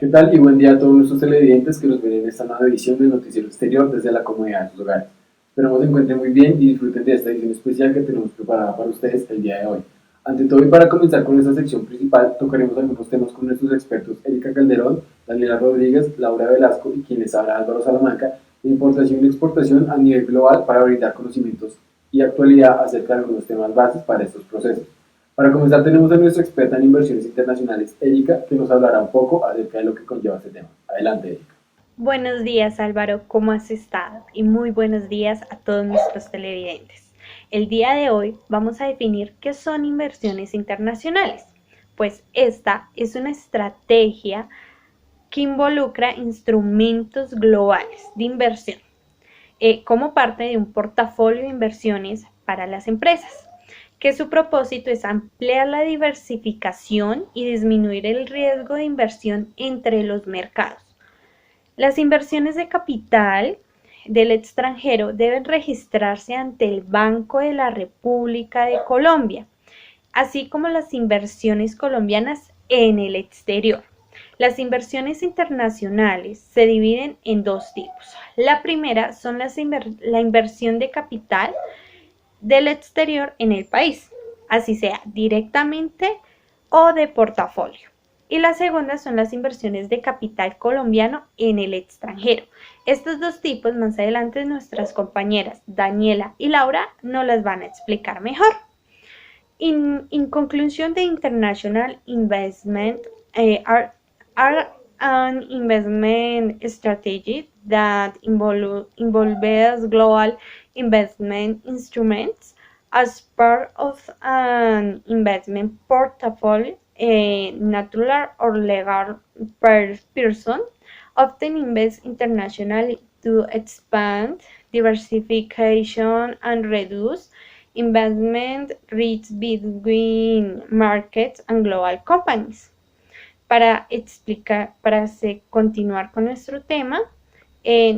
¿Qué tal? Y buen día a todos nuestros televidentes que nos ven en esta nueva edición del Noticiero Exterior desde la comodidad de sus hogares. Esperamos se encuentren muy bien y disfruten de esta edición especial que tenemos preparada para ustedes el día de hoy. Ante todo y para comenzar con esta sección principal, tocaremos algunos temas con nuestros expertos Erika Calderón, Daniela Rodríguez, Laura Velasco y quien les habla Álvaro Salamanca, de importación y exportación a nivel global para brindar conocimientos y actualidad acerca de algunos temas bases para estos procesos. Para comenzar tenemos a nuestra experta en inversiones internacionales, Erika, que nos hablará un poco acerca de lo que conlleva este tema. Adelante, Erika. Buenos días, Álvaro, ¿cómo has estado? Y muy buenos días a todos nuestros televidentes. El día de hoy vamos a definir qué son inversiones internacionales, pues esta es una estrategia que involucra instrumentos globales de inversión como parte de un portafolio de inversiones para las empresas, que su propósito es ampliar la diversificación y disminuir el riesgo de inversión entre los mercados. Las inversiones de capital del extranjero deben registrarse ante el Banco de la República de Colombia, así como las inversiones colombianas en el exterior. Las inversiones internacionales se dividen en dos tipos. La primera son la inversión de capital del exterior en el país, así sea directamente o de portafolio. Y la segunda son las inversiones de capital colombiano en el extranjero. Estos dos tipos más adelante nuestras compañeras Daniela y Laura nos las van a explicar mejor. In conclusion, the international investment are an investment strategy that involves global investment instruments as part of an investment portfolio. A natural or legal person often invest internationally to expand diversification and reduce investment risks between markets and global companies. Para continuar con nuestro tema,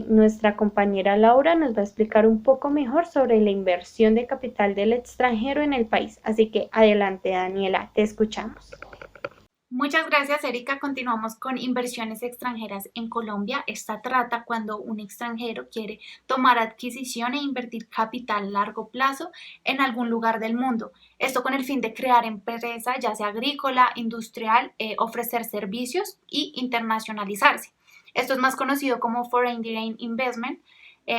nuestra compañera Laura nos va a explicar un poco mejor sobre la inversión de capital del extranjero en el país. Así que adelante, Daniela, te escuchamos. Muchas gracias, Erika. Continuamos con inversiones extranjeras en Colombia. Esta trata cuando un extranjero quiere tomar adquisición e invertir capital a largo plazo en algún lugar del mundo. Esto con el fin de crear empresa, ya sea agrícola, industrial, ofrecer servicios y internacionalizarse. Esto es más conocido como Foreign Direct Investment.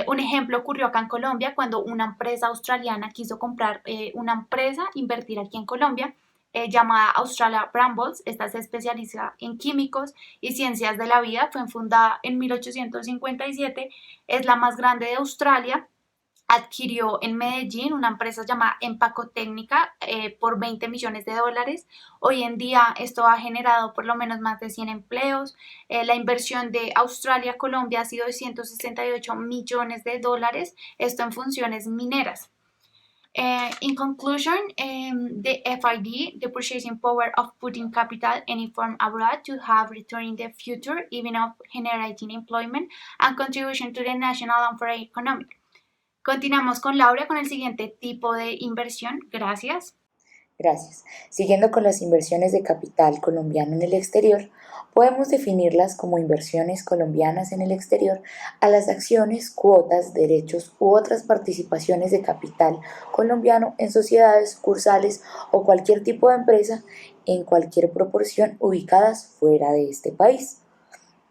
Un ejemplo ocurrió acá en Colombia cuando una empresa australiana quiso comprar una empresa, invertir aquí en Colombia, llamada Australia Brambles. Esta se especializa en químicos y ciencias de la vida. Fue fundada en 1857, es la más grande de Australia. Adquirió en Medellín una empresa llamada Empacotécnica por 20 millones de dólares. Hoy en día esto ha generado por lo menos más de 100 empleos. La inversión de Australia a Colombia ha sido de 168 millones de dólares, esto en funciones mineras. In conclusion, the FID, the purchasing power of putting capital any form abroad to have return in the future, even of generating employment and contribution to the national and foreign economic. Continuamos con Laura con el siguiente tipo de inversión. Gracias. Gracias. Siguiendo con las inversiones de capital colombiano en el exterior, podemos definirlas como inversiones colombianas en el exterior a las acciones, cuotas, derechos u otras participaciones de capital colombiano en sociedades, sucursales o cualquier tipo de empresa en cualquier proporción ubicadas fuera de este país.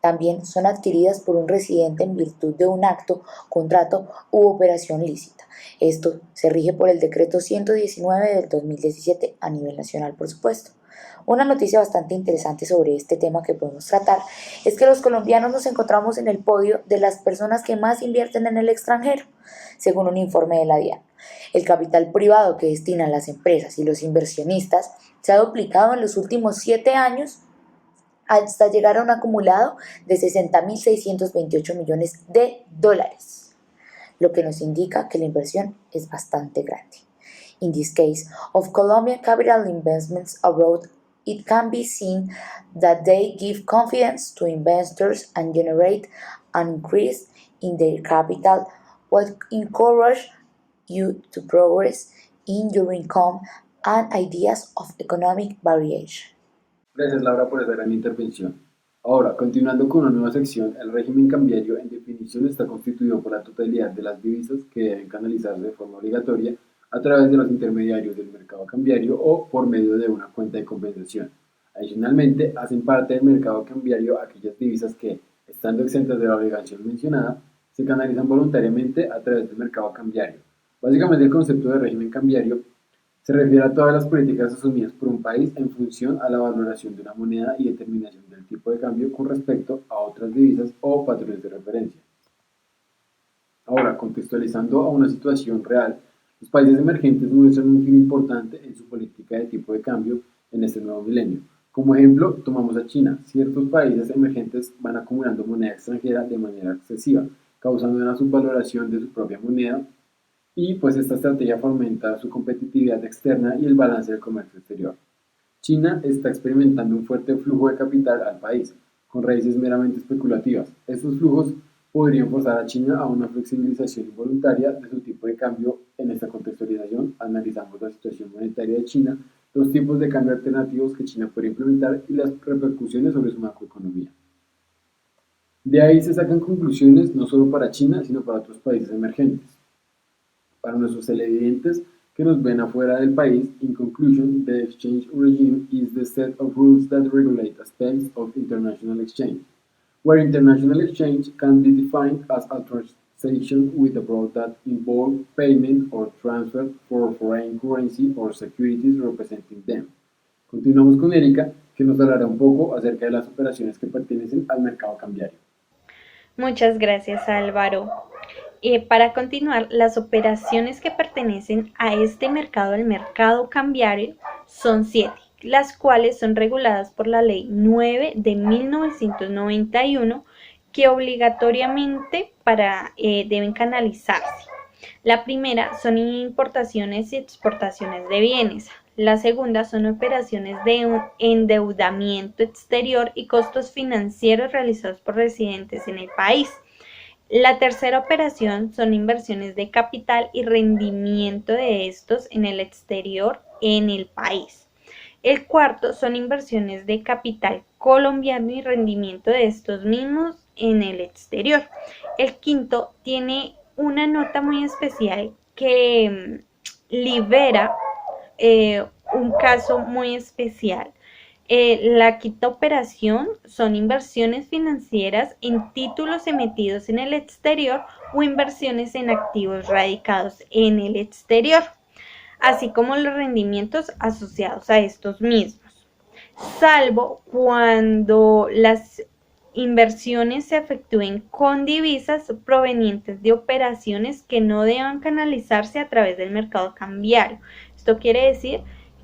También son adquiridas por un residente en virtud de un acto, contrato u operación lícita. Esto se rige por el decreto 119 del 2017 a nivel nacional, por supuesto. Una noticia bastante interesante sobre este tema que podemos tratar es que los colombianos nos encontramos en el podio de las personas que más invierten en el extranjero, según un informe de la DIAN. El capital privado que destinan las empresas y los inversionistas se ha duplicado en los últimos 7 años hasta llegar a un acumulado de 60.628 millones de dólares, lo que nos indica que la inversión es bastante grande. In this case of Colombian capital investments abroad, it can be seen that they give confidence to investors and generate an increase in their capital, what encourage you to progress in your income and ideas of economic variation. Gracias, Laura, por esa gran intervención. Ahora, continuando con una nueva sección, el régimen cambiario en definición está constituido por la totalidad de las divisas que deben canalizarse de forma obligatoria a través de los intermediarios del mercado cambiario o por medio de una cuenta de compensación. Adicionalmente, hacen parte del mercado cambiario aquellas divisas que, estando exentas de la obligación mencionada, se canalizan voluntariamente a través del mercado cambiario. Básicamente, el concepto de régimen cambiario se refiere a todas las políticas asumidas por un país en función a la valoración de una moneda y determinación del tipo de cambio con respecto a otras divisas o patrones de referencia. Ahora, contextualizando a una situación real, los países emergentes muestran un giro importante en su política de tipo de cambio en este nuevo milenio. Como ejemplo, tomamos a China. Ciertos países emergentes van acumulando moneda extranjera de manera excesiva, causando una subvaloración de su propia moneda y pues esta estrategia fomenta su competitividad externa y el balance del comercio exterior. China está experimentando un fuerte flujo de capital al país, con raíces meramente especulativas. Estos flujos podrían forzar a China a una flexibilización involuntaria de su tipo de cambio. En esta contextualización analizamos la situación monetaria de China, los tipos de cambio alternativos que China puede implementar y las repercusiones sobre su macroeconomía. De ahí se sacan conclusiones no solo para China, sino para otros países emergentes. Para nuestros televidentes que nos ven afuera del país, in conclusion, the exchange regime is the set of rules that regulate aspects of international exchange, where international exchange can be defined as a transaction with abroad that involve payment or transfer for foreign currency or securities representing them. Continuamos con Erika, que nos hablará un poco acerca de las operaciones que pertenecen al mercado cambiario. Muchas gracias, Álvaro. Para continuar, las operaciones que pertenecen a este mercado, el mercado cambiario, son 7, las cuales son reguladas por la Ley 9 de 1991, que obligatoriamente deben canalizarse. La primera son importaciones y exportaciones de bienes. La segunda son operaciones de endeudamiento exterior y costos financieros realizados por residentes en el país. La tercera operación son inversiones de capital y rendimiento de estos en el exterior en el país. El cuarto son inversiones de capital colombiano y rendimiento de estos mismos en el exterior. El quinto tiene una nota muy especial que libera un caso muy especial. La quinta operación son inversiones financieras en títulos emitidos en el exterior o inversiones en activos radicados en el exterior, así como los rendimientos asociados a estos mismos, salvo cuando las inversiones se efectúen con divisas provenientes de operaciones que no deban canalizarse a través del mercado cambiario. Esto quiere decir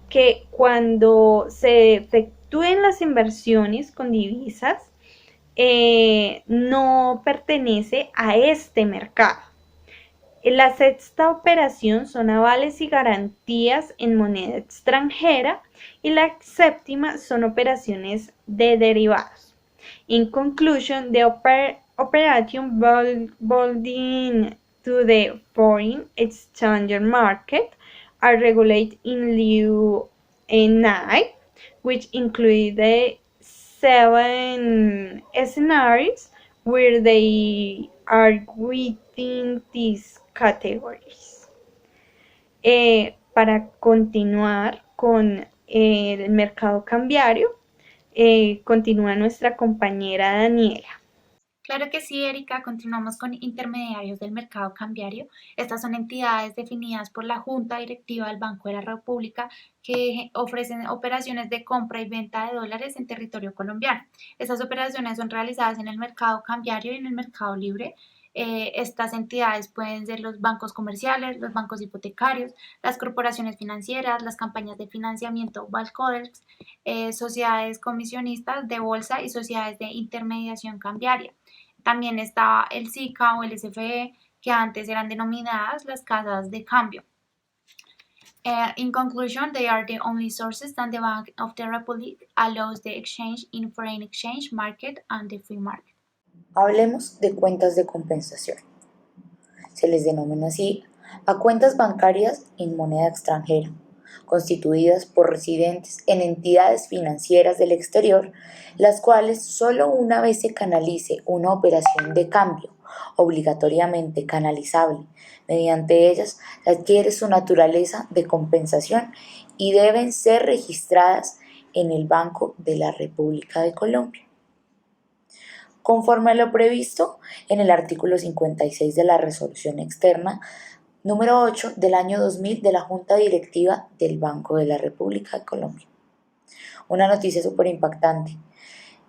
que cuando se efectúen las inversiones con divisas, no pertenece a este mercado. La sexta operación son avales y garantías en moneda extranjera y la séptima son operaciones de derivados. In conclusion, the operation bonding to the foreign exchange market are regulated in lieu NI, which include the 7 scenarios where they are within these categories. Para continuar con el mercado cambiario, continúa nuestra compañera Daniela. Claro que sí, Erika. Continuamos con intermediarios del mercado cambiario. Estas son entidades definidas por la Junta Directiva del Banco de la República que ofrecen operaciones de compra y venta de dólares en territorio colombiano. Estas operaciones son realizadas en el mercado cambiario y en el mercado libre. Estas entidades pueden ser los bancos comerciales, los bancos hipotecarios, las corporaciones financieras, las campañas de financiamiento, Balcodex, sociedades comisionistas de bolsa y sociedades de intermediación cambiaria. También está el SICA o el SFE, que antes eran denominadas las casas de cambio. In conclusion, they are the only sources that the Bank of the Republic allows the exchange in foreign exchange market and the free market. Hablemos de cuentas de compensación. Se les denomina así a cuentas bancarias en moneda extranjera, constituidas por residentes en entidades financieras del exterior, las cuales solo una vez se canalice una operación de cambio obligatoriamente canalizable mediante ellas adquiere su naturaleza de compensación y deben ser registradas en el Banco de la República de Colombia. Conforme a lo previsto en el artículo 56 de la Resolución Externa número 8 del año 2000 de la Junta Directiva del Banco de la República de Colombia. Una noticia súper impactante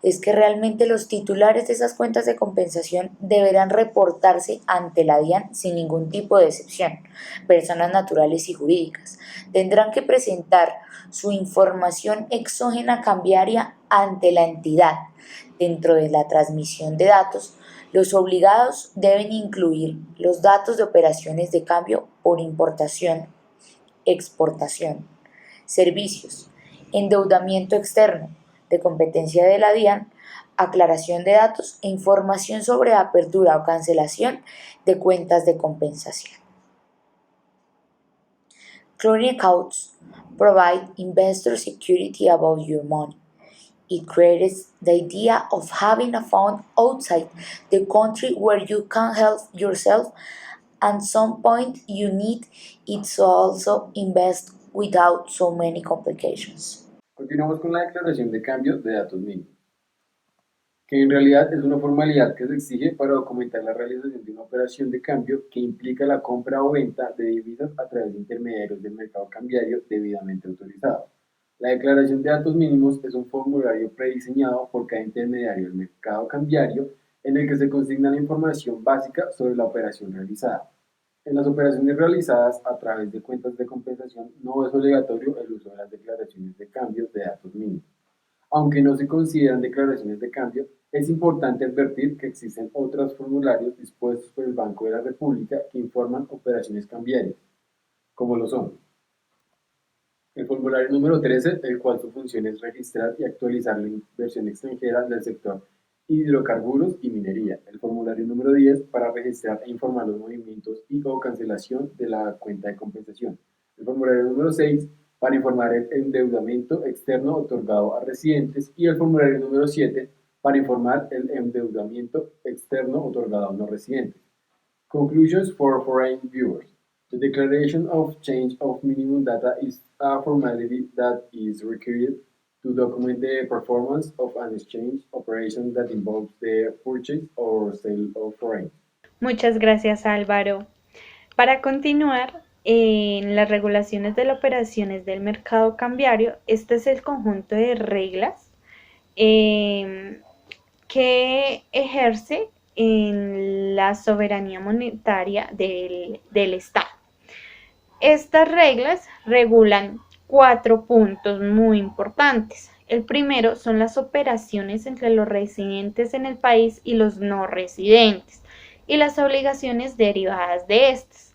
es que realmente los titulares de esas cuentas de compensación deberán reportarse ante la DIAN sin ningún tipo de excepción, personas naturales y jurídicas. Tendrán que presentar su información exógena cambiaria ante la entidad. Dentro de la transmisión de datos, los obligados deben incluir los datos de operaciones de cambio por importación, exportación, servicios, endeudamiento externo, de competencia de la DIAN, aclaración de datos e información sobre apertura o cancelación de cuentas de compensación. Clearing accounts provide investor security about your money. It creates the idea of having a fund outside the country where you can help yourself. At some point you need it to also invest without so many complications. Continuamos con la declaración de cambio de datos mínimos, que en realidad es una formalidad que se exige para documentar la realización de una operación de cambio que implica la compra o venta de divisas a través de intermediarios del mercado cambiario debidamente autorizados. La declaración de datos mínimos es un formulario prediseñado por cada intermediario del mercado cambiario en el que se consigna la información básica sobre la operación realizada. En las operaciones realizadas a través de cuentas de compensación no es obligatorio el uso de las declaraciones de cambio de datos mínimos. Aunque no se consideran declaraciones de cambio, es importante advertir que existen otros formularios dispuestos por el Banco de la República que informan operaciones cambiarias, como lo son el formulario número 13, el cual su función es registrar y actualizar la inversión extranjera del sector hidrocarburos y minería. El formulario número 10 para registrar e informar los movimientos y o cancelación de la cuenta de compensación. El formulario número 6 para informar el endeudamiento externo otorgado a residentes y el formulario número 7 para informar el endeudamiento externo otorgado a no residentes. Conclusions for foreign viewers. The declaration of change of minimum data is a formality that is required to document the performance of an exchange operation that involves the purchase or sale of foreign. Muchas gracias, Álvaro. Para continuar, en las regulaciones de las operaciones del mercado cambiario, este es el conjunto de reglas que ejerce en la soberanía monetaria del Estado. Estas reglas regulan 4 puntos muy importantes. El primero son las operaciones entre los residentes en el país y los no residentes y las obligaciones derivadas de estas.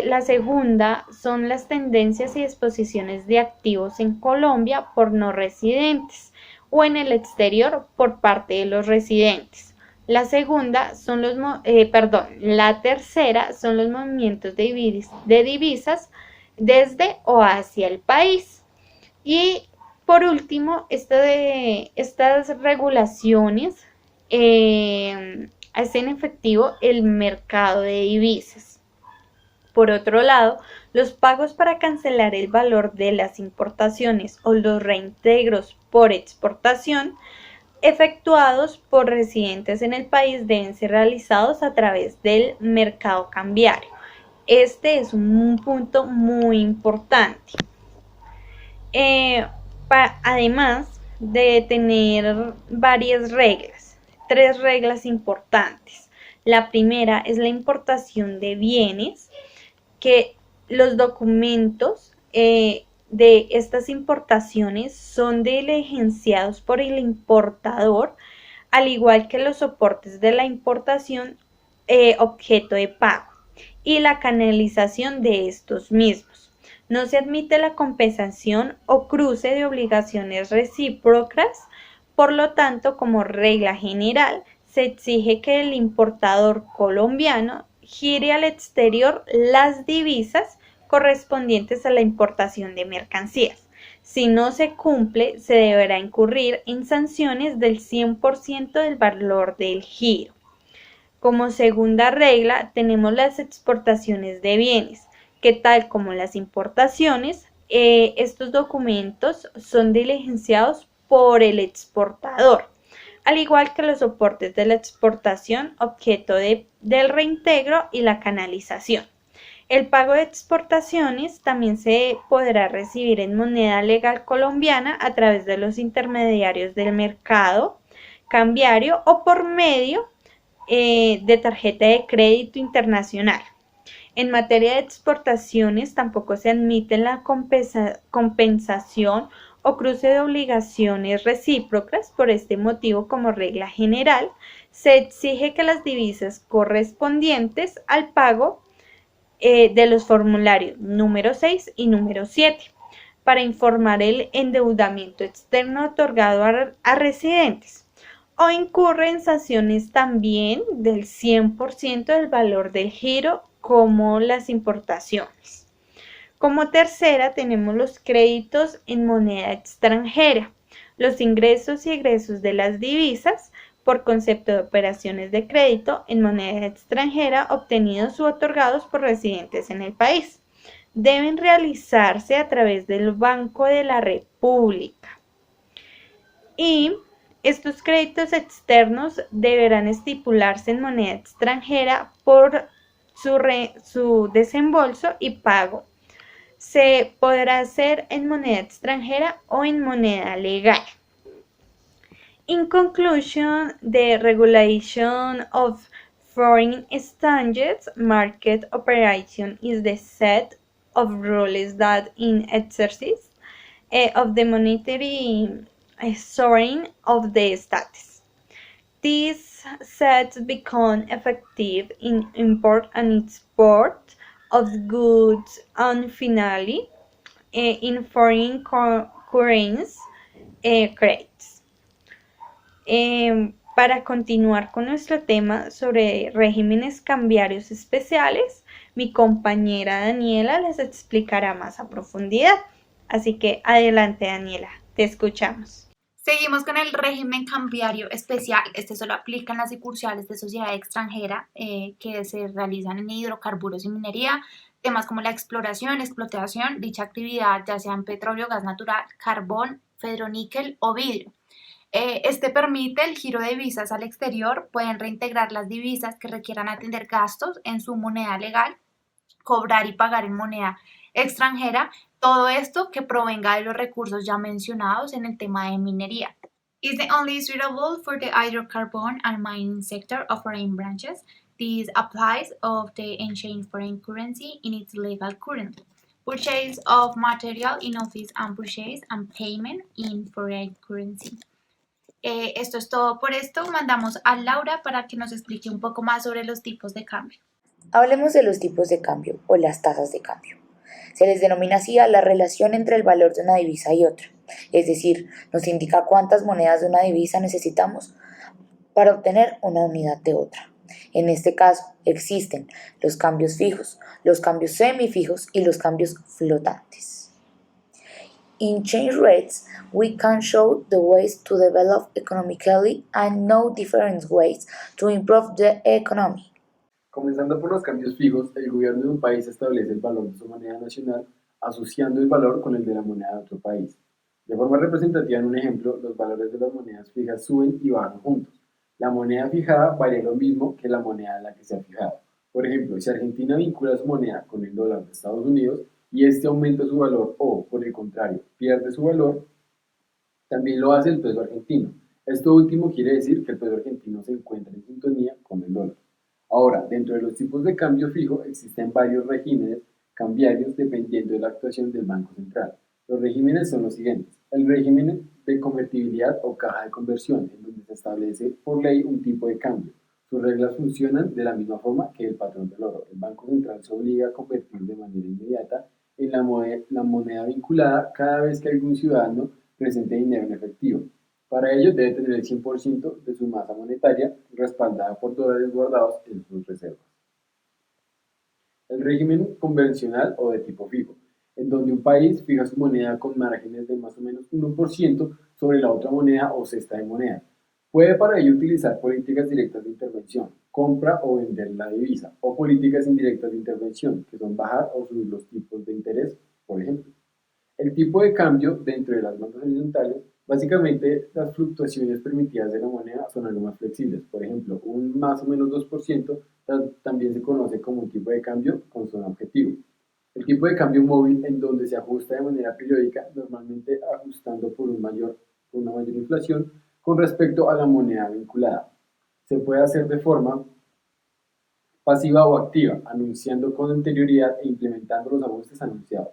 La segunda son las tendencias y disposiciones de activos en Colombia por no residentes o en el exterior por parte de los residentes. La tercera son los movimientos de divisas desde o hacia el país. Y por último, estas regulaciones hacen efectivo el mercado de divisas. Por otro lado, los pagos para cancelar el valor de las importaciones o los reintegros por exportación efectuados por residentes en el país deben ser realizados a través del mercado cambiario. Este es un punto muy importante. Además de tener varias reglas, 3 reglas importantes. La primera es la importación de bienes, que los documentos de estas importaciones son diligenciados por el importador, al igual que los soportes de la importación objeto de pago y la canalización de estos mismos. No se admite la compensación o cruce de obligaciones recíprocas, por lo tanto, como regla general, se exige que el importador colombiano gire al exterior las divisas correspondientes a la importación de mercancías. Si no se cumple, se deberá incurrir en sanciones del 100% del valor del giro. Como segunda regla, tenemos las exportaciones de bienes, que tal como las importaciones, estos documentos son diligenciados por el exportador, al igual que los soportes de la exportación, objeto del reintegro y la canalización. El pago de exportaciones también se podrá recibir en moneda legal colombiana a través de los intermediarios del mercado cambiario o por medio de tarjeta de crédito internacional. En materia de exportaciones tampoco se admite la compensación o cruce de obligaciones recíprocas. Por este motivo, como regla general, se exige que las divisas correspondientes al pago de los formularios número 6 y número 7 para informar el endeudamiento externo otorgado a residentes, o incurre en sanciones también del 100% del valor del giro, como las importaciones. Como tercera tenemos los créditos en moneda extranjera, los ingresos y egresos de las divisas por concepto de operaciones de crédito en moneda extranjera obtenidos u otorgados por residentes en el país. Deben realizarse a través del Banco de la República. Y estos créditos externos deberán estipularse en moneda extranjera por su desembolso y pago. Se podrá hacer en moneda extranjera o en moneda legal. In conclusion, the regulation of foreign exchange market operation is the set of rules that in exercise of the monetary sovereignty of the states. These sets become effective in import and export of goods and finally in foreign currency credits. Para continuar con nuestro tema sobre regímenes cambiarios especiales, mi compañera Daniela les explicará más a profundidad. Así que adelante, Daniela, te escuchamos. Seguimos con el régimen cambiario especial. Este solo aplica en las sucursales de sociedad extranjera que se realizan en hidrocarburos y minería, temas como la exploración, explotación, dicha actividad ya sea en petróleo, gas natural, carbón, ferroníquel o vidrio. Este permite el giro de divisas al exterior, pueden reintegrar las divisas que requieran atender gastos en su moneda legal, cobrar y pagar en moneda extranjera, todo esto que provenga de los recursos ya mencionados en el tema de minería. Is the only suitable for the hydrocarbon and mining sector of foreign branches. This applies of the exchange foreign currency in its legal currency. Purchase of material in office and purchase and payment in foreign currency. Esto es todo por esto. Mandamos a Laura para que nos explique un poco más sobre los tipos de cambio. Hablemos de los tipos de cambio o las tasas de cambio. Se les denomina así a la relación entre el valor de una divisa y otra, es decir, nos indica cuántas monedas de una divisa necesitamos para obtener una unidad de otra. En este caso existen los cambios fijos, los cambios semifijos y los cambios flotantes. In change rates, we can show the ways to develop economically and know different ways to improve the economy. Comenzando por los cambios fijos, el gobierno de un país establece el valor de su moneda nacional asociando el valor con el de la moneda de otro país. De forma representativa, en un ejemplo, los valores de las monedas fijas suben y bajan juntos. La moneda fijada varía lo mismo que la moneda en la que se ha fijado. Por ejemplo, si Argentina vincula su moneda con el dólar de Estados Unidos y este aumenta su valor o, por el contrario, pierde su valor, también lo hace el peso argentino. Esto último quiere decir que el peso argentino se encuentra en sintonía con el dólar. Ahora, dentro de los tipos de cambio fijo existen varios regímenes cambiarios dependiendo de la actuación del Banco Central. Los regímenes son los siguientes. El régimen de convertibilidad o caja de conversión, en donde se establece por ley un tipo de cambio. Sus reglas funcionan de la misma forma que el patrón del oro. El Banco Central se obliga a convertir de manera inmediata en la moneda vinculada cada vez que algún ciudadano presente dinero en efectivo. Para ello debe tener el 100% de su masa monetaria respaldada por dólares guardados en sus reservas. El régimen convencional o de tipo fijo, en donde un país fija su moneda con márgenes de más o menos 1% sobre la otra moneda o cesta de moneda. Puede para ello utilizar políticas directas de intervención, compra o vender la divisa, o políticas indirectas de intervención, que son bajar o subir los tipos de interés, por ejemplo. El tipo de cambio dentro de las bandas horizontales, básicamente las fluctuaciones permitidas de la moneda son algo más flexibles. Por ejemplo, un más o menos 2% también se conoce como un tipo de cambio con zona objetivo. El tipo de cambio móvil en donde se ajusta de manera periódica, normalmente ajustando por una mayor inflación con respecto a la moneda vinculada. Se puede hacer de forma pasiva o activa, anunciando con anterioridad e implementando los ajustes anunciados.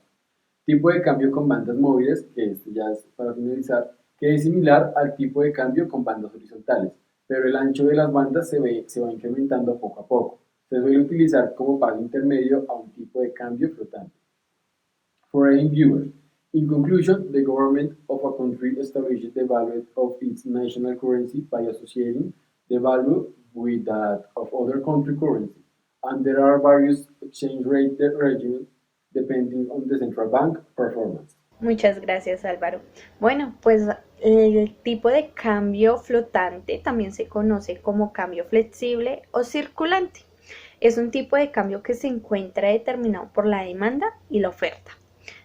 Tipo de cambio con bandas móviles, que esto ya es para finalizar, que es similar al tipo de cambio con bandas horizontales, pero el ancho de las bandas se va incrementando poco a poco. Se suele utilizar como paso intermedio a un tipo de cambio flotante. Foreign viewers. In conclusion, the government of a country establishes the value of its national currency by associating the value with that of other country currency. And there are various exchange rate regimes depending on the central bank performance. Muchas gracias, Álvaro. Bueno, pues el tipo de cambio flotante también se conoce como cambio flexible o circulante. Es un tipo de cambio que se encuentra determinado por la demanda y la oferta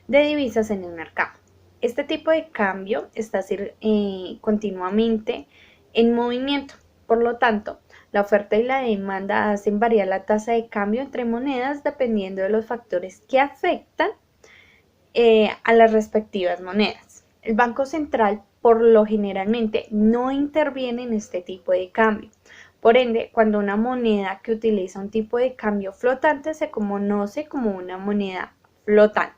de divisas en el mercado. Este tipo de cambio está continuamente en movimiento. Por lo tanto, la oferta y la demanda hacen variar la tasa de cambio entre monedas dependiendo de los factores que afectan a las respectivas monedas. El Banco Central por lo generalmente no interviene en este tipo de cambio. Por ende, cuando una moneda que utiliza un tipo de cambio flotante se conoce como una moneda flotante.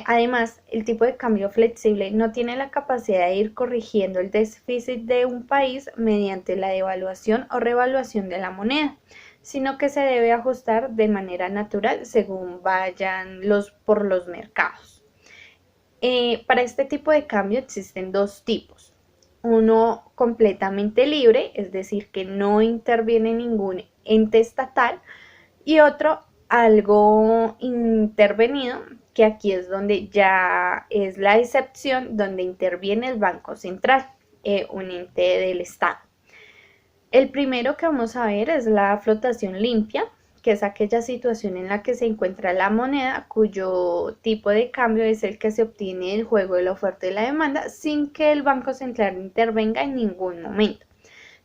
Además, el tipo de cambio flexible no tiene la capacidad de ir corrigiendo el déficit de un país mediante la devaluación o revaluación de la moneda, sino que se debe ajustar de manera natural según vayan por los mercados. Para este tipo de cambio existen dos tipos. Uno completamente libre, es decir, que no interviene ningún ente estatal, y otro algo intervenido, que aquí es donde ya es la excepción, donde interviene el Banco Central, un ente del Estado. El primero que vamos a ver es la flotación limpia, que es aquella situación en la que se encuentra la moneda cuyo tipo de cambio es el que se obtiene del juego de la oferta y la demanda sin que el Banco Central intervenga en ningún momento.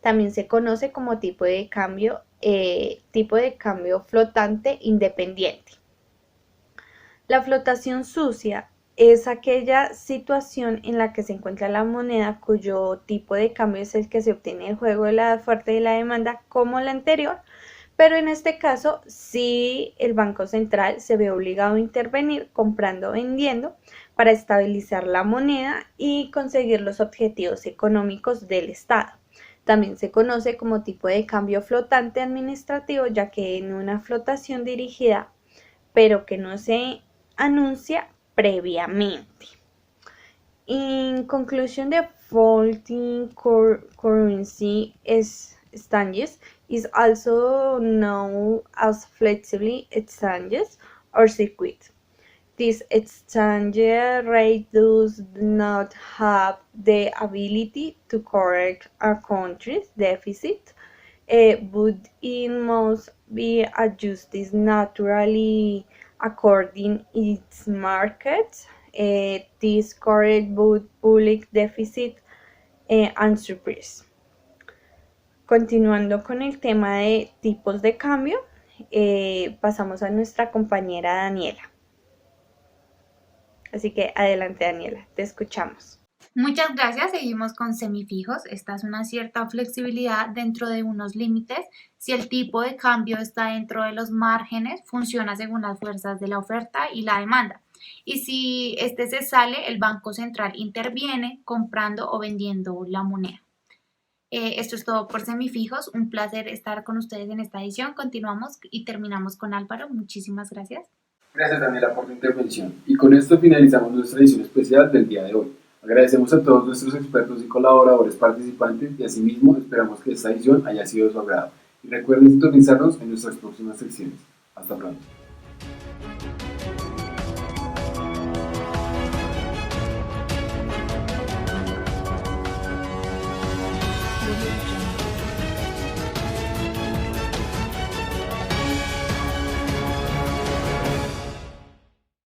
También se conoce como tipo de cambio flotante independiente. La flotación sucia es aquella situación en la que se encuentra la moneda cuyo tipo de cambio es el que se obtiene del juego de la oferta y la demanda como la anterior, pero en este caso sí el Banco Central se ve obligado a intervenir comprando o vendiendo para estabilizar la moneda y conseguir los objetivos económicos del Estado. También se conoce como tipo de cambio flotante administrativo, ya que en una flotación dirigida, pero que no se anuncia previamente. In conclusion, the floating currency exchanges is also known as flexible exchanges or circuit. These exchange rates do not have the ability to correct a country's deficit, but it must be adjusted naturally according its market. This correct both public deficit and surplus. Continuando con el tema de tipos de cambio, pasamos a nuestra compañera Daniela. Así que adelante, Daniela, te escuchamos. Muchas gracias. Seguimos con semifijos. Esta es una cierta flexibilidad dentro de unos límites. Si el tipo de cambio está dentro de los márgenes, funciona según las fuerzas de la oferta y la demanda. Y si este se sale, el Banco Central interviene comprando o vendiendo la moneda. Esto es todo por semifijos. Un placer estar con ustedes en esta edición. Continuamos y terminamos con Álvaro. Muchísimas gracias. Gracias, Daniela, por tu intervención. Y con esto finalizamos nuestra edición especial del día de hoy. Agradecemos a todos nuestros expertos y colaboradores participantes y asimismo esperamos que esta edición haya sido de su agrado. Y recuerden sintonizarnos en nuestras próximas secciones. Hasta pronto.